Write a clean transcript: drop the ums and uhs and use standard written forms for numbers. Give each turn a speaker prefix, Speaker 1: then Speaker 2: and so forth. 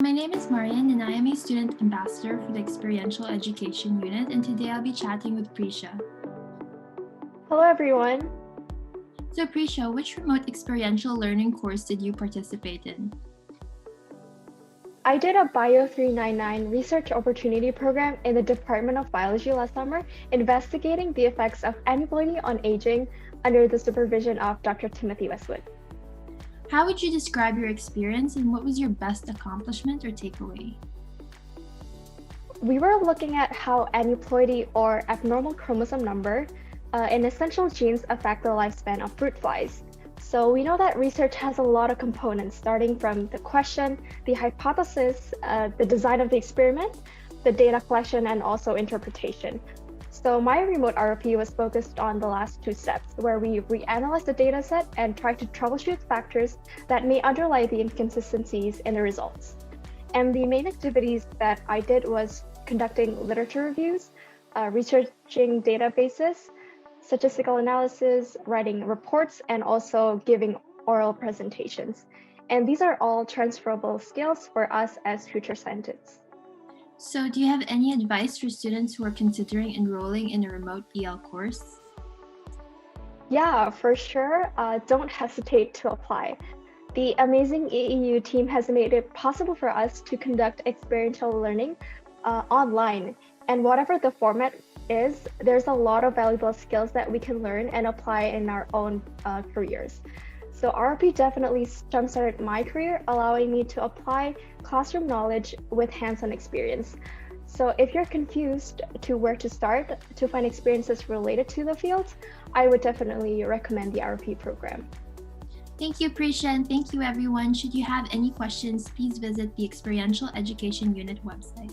Speaker 1: My name is Marian and I am a student ambassador for the Experiential Education Unit, and today I'll be chatting with Prisha.
Speaker 2: Hello, everyone.
Speaker 1: So Prisha, which remote experiential learning course did you participate in?
Speaker 2: I did a Bio 399 research opportunity program in the Department of Biology last summer, investigating the effects of aneuploidy on aging under the supervision of Dr. Timothy Westwood.
Speaker 1: How would you describe your experience and what was your best accomplishment or takeaway?
Speaker 2: We were looking at how aneuploidy or abnormal chromosome number in essential genes affect the lifespan of fruit flies. So we know that research has a lot of components, starting from the question, the hypothesis, the design of the experiment, the data collection, and also interpretation. So my remote RFP was focused on the last two steps, where we reanalyzed the data set and tried to troubleshoot factors that may underlie the inconsistencies in the results. And the main activities that I did was conducting literature reviews, researching databases, statistical analysis, writing reports, and also giving oral presentations. And these are all transferable skills for us as future scientists.
Speaker 1: So do you have any advice for students who are considering enrolling in a remote EL course?
Speaker 2: Yeah, for sure. Don't hesitate to apply. The amazing AEU team has made it possible for us to conduct experiential learning online. And whatever the format is, there's a lot of valuable skills that we can learn and apply in our own careers. So RP definitely jumpstarted my career, allowing me to apply classroom knowledge with hands-on experience. So if you're confused to where to start to find experiences related to the field, I would definitely recommend the RP program.
Speaker 1: Thank you, Prisha, and thank you, everyone. Should you have any questions, please visit the Experiential Education Unit website.